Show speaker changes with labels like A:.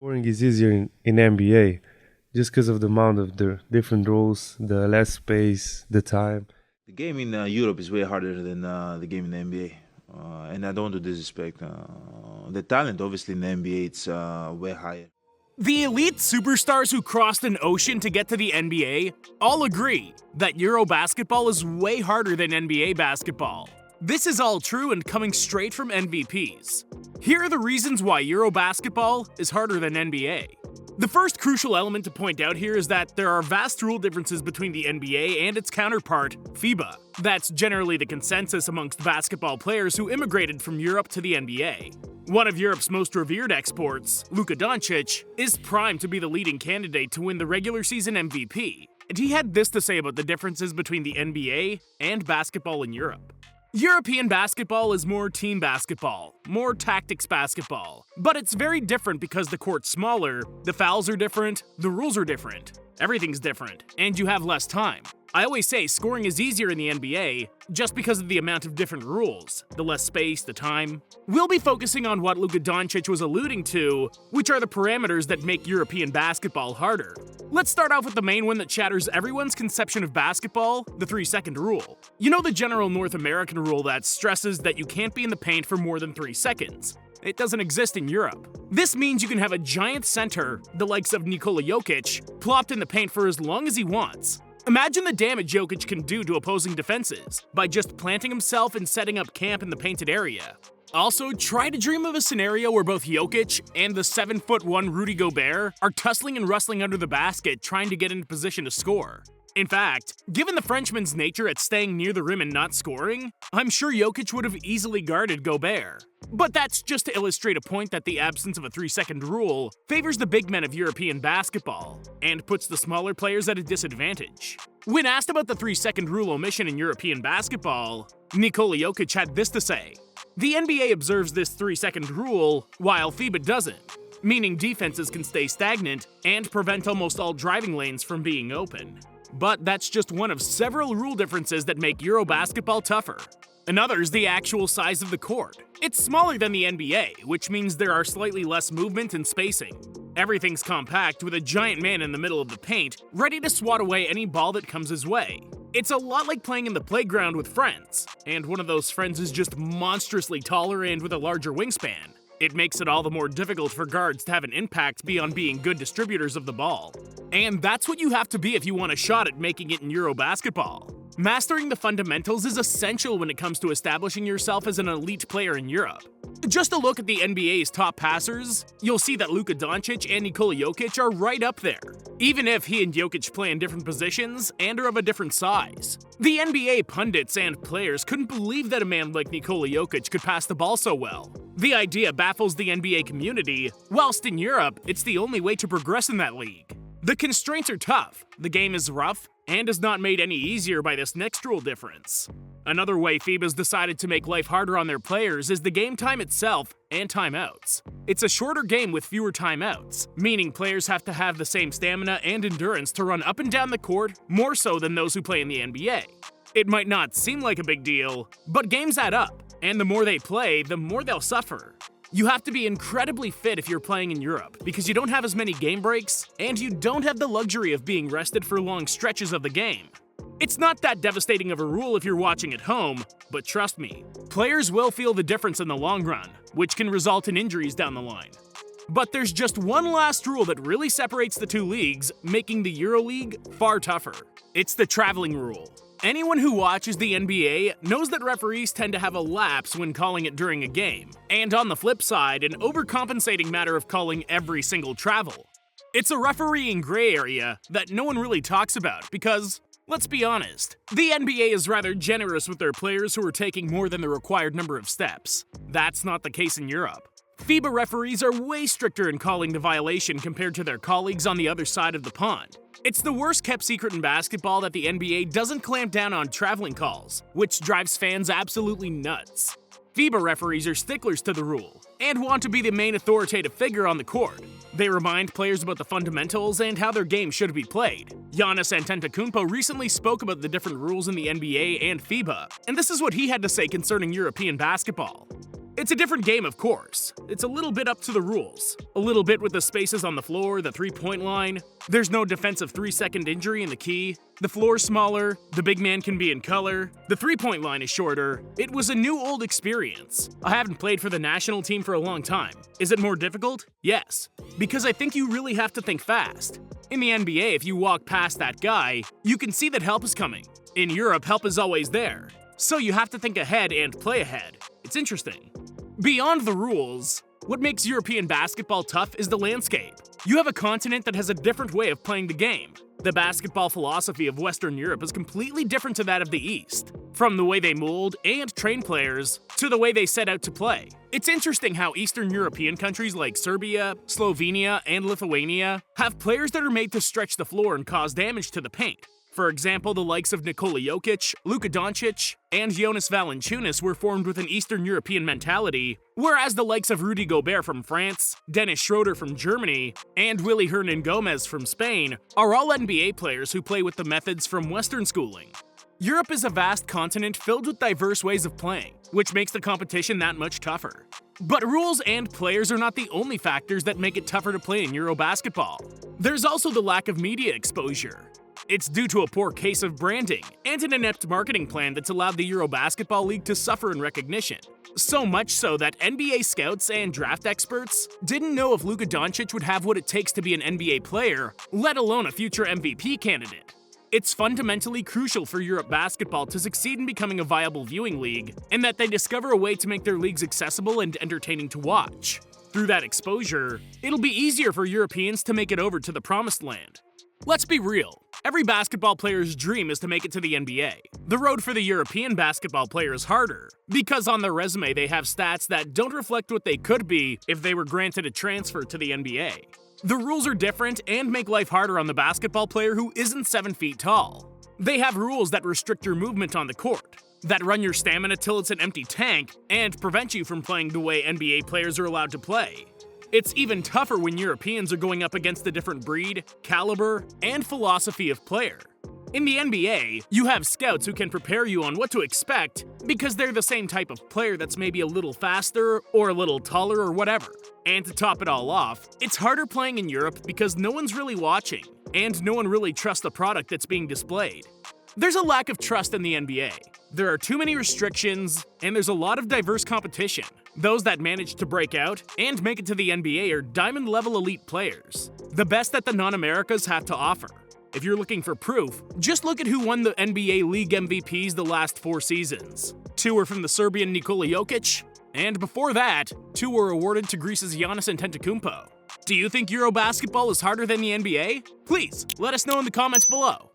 A: Scoring is easier in NBA just because of the amount of the different rules, the less space, the time.
B: The game in Europe is way harder than the game in the NBA. And I don't want to disrespect the talent. Obviously, in the NBA, it's way higher.
C: The elite superstars who crossed an ocean to get to the NBA all agree that Euro basketball is way harder than NBA basketball. This is all true and coming straight from MVPs. Here are the reasons why Euro basketball is harder than NBA. The first crucial element to point out here is that there are vast rule differences between the NBA and its counterpart, FIBA. That's generally the consensus amongst basketball players who immigrated from Europe to the NBA. One of Europe's most revered exports, Luka Doncic, is primed to be the leading candidate to win the regular season MVP, and he had this to say about the differences between the NBA and basketball in Europe. European basketball is more team basketball, more tactics basketball, but it's very different because the court's smaller, the fouls are different, the rules are different, everything's different, and you have less time. I always say scoring is easier in the NBA just because of the amount of different rules, the less space, the time. We'll be focusing on what Luka Doncic was alluding to, which are the parameters that make European basketball harder. Let's start off with the main one that shatters everyone's conception of basketball, the 3-second rule. You know the general North American rule that stresses that you can't be in the paint for more than 3 seconds. It doesn't exist in Europe. This means you can have a giant center, the likes of Nikola Jokic, plopped in the paint for as long as he wants. Imagine the damage Jokic can do to opposing defenses by just planting himself and setting up camp in the painted area. Also, try to dream of a scenario where both Jokic and the 7'1" Rudy Gobert are tussling and rustling under the basket trying to get into position to score. In fact, given the Frenchman's nature at staying near the rim and not scoring, I'm sure Jokic would have easily guarded Gobert. But that's just to illustrate a point that the absence of a 3-second rule favors the big men of European basketball and puts the smaller players at a disadvantage. When asked about the 3-second rule omission in European basketball, Nikola Jokic had this to say: "The NBA observes this 3-second rule, while FIBA doesn't, meaning defenses can stay stagnant and prevent almost all driving lanes from being open." But that's just one of several rule differences that make Euro basketball tougher. Another is the actual size of the court. It's smaller than the NBA, which means there are slightly less movement and spacing. Everything's compact with a giant man in the middle of the paint, ready to swat away any ball that comes his way. It's a lot like playing in the playground with friends, and one of those friends is just monstrously taller and with a larger wingspan. It makes it all the more difficult for guards to have an impact beyond being good distributors of the ball. And that's what you have to be if you want a shot at making it in Euro basketball. Mastering the fundamentals is essential when it comes to establishing yourself as an elite player in Europe. Just a look at the NBA's top passers, you'll see that Luka Doncic and Nikola Jokic are right up there, even if he and Jokic play in different positions and are of a different size. The NBA pundits and players couldn't believe that a man like Nikola Jokic could pass the ball so well. The idea baffles the NBA community, whilst in Europe, it's the only way to progress in that league. The constraints are tough, the game is rough, and is not made any easier by this next rule difference. Another way FIBA's decided to make life harder on their players is the game time itself and timeouts. It's a shorter game with fewer timeouts, meaning players have to have the same stamina and endurance to run up and down the court more so than those who play in the NBA. It might not seem like a big deal, but games add up, and the more they play, the more they'll suffer. You have to be incredibly fit if you're playing in Europe, because you don't have as many game breaks, and you don't have the luxury of being rested for long stretches of the game. It's not that devastating of a rule if you're watching at home, but trust me, players will feel the difference in the long run, which can result in injuries down the line. But there's just one last rule that really separates the two leagues, making the EuroLeague far tougher. It's the traveling rule. Anyone who watches the NBA knows that referees tend to have a lapse when calling it during a game, and on the flip side, an overcompensating matter of calling every single travel. It's a refereeing gray area that no one really talks about because, let's be honest, the NBA is rather generous with their players who are taking more than the required number of steps. That's not the case in Europe. FIBA referees are way stricter in calling the violation compared to their colleagues on the other side of the pond. It's the worst kept secret in basketball that the NBA doesn't clamp down on traveling calls, which drives fans absolutely nuts. FIBA referees are sticklers to the rule and want to be the main authoritative figure on the court. They remind players about the fundamentals and how their game should be played. Giannis Antetokounmpo recently spoke about the different rules in the NBA and FIBA, and this is what he had to say concerning European basketball. It's a different game, of course. It's a little bit up to the rules. A little bit with the spaces on the floor, the three-point line. There's no defensive 3-second injury in the key. The floor's smaller, the big man can be in color, the three-point line is shorter. It was a new old experience. I haven't played for the national team for a long time. Is it more difficult? Yes. Because I think you really have to think fast. In the NBA, if you walk past that guy, you can see that help is coming. In Europe, help is always there. So you have to think ahead and play ahead. It's interesting. Beyond the rules, what makes European basketball tough is the landscape. You have a continent that has a different way of playing the game. The basketball philosophy of Western Europe is completely different to that of the East. From the way they mold and train players, to the way they set out to play. It's interesting how Eastern European countries like Serbia, Slovenia, and Lithuania have players that are made to stretch the floor and cause damage to the paint. For example, the likes of Nikola Jokic, Luka Doncic, and Jonas Valanciunas were formed with an Eastern European mentality, whereas the likes of Rudy Gobert from France, Dennis Schroeder from Germany, and Willy Hernangomez from Spain are all NBA players who play with the methods from Western schooling. Europe is a vast continent filled with diverse ways of playing, which makes the competition that much tougher. But rules and players are not the only factors that make it tougher to play in Euro basketball. There's also the lack of media exposure. It's due to a poor case of branding and an inept marketing plan that's allowed the Euro Basketball League to suffer in recognition. So much so that NBA scouts and draft experts didn't know if Luka Doncic would have what it takes to be an NBA player, let alone a future MVP candidate. It's fundamentally crucial for Europe basketball to succeed in becoming a viable viewing league, and that they discover a way to make their leagues accessible and entertaining to watch. Through that exposure, it'll be easier for Europeans to make it over to the promised land. Let's be real. Every basketball player's dream is to make it to the NBA. The road for the European basketball player is harder, because on their resume they have stats that don't reflect what they could be if they were granted a transfer to the NBA. The rules are different and make life harder on the basketball player who isn't 7 feet tall. They have rules that restrict your movement on the court, that run your stamina till it's an empty tank, and prevent you from playing the way NBA players are allowed to play. It's even tougher when Europeans are going up against a different breed, caliber, and philosophy of player. In the NBA, you have scouts who can prepare you on what to expect because they're the same type of player that's maybe a little faster or a little taller or whatever. And to top it all off, it's harder playing in Europe because no one's really watching, and no one really trusts the product that's being displayed. There's a lack of trust in the NBA. There are too many restrictions, and there's a lot of diverse competition. Those that manage to break out and make it to the NBA are diamond-level elite players, the best that the non-Americas have to offer. If you're looking for proof, just look at who won the NBA League MVPs the last 4 seasons. 2 were from the Serbian Nikola Jokic, and before that, 2 were awarded to Greece's Giannis Antetokounmpo. Do you think Euro basketball is harder than the NBA? Please, let us know in the comments below.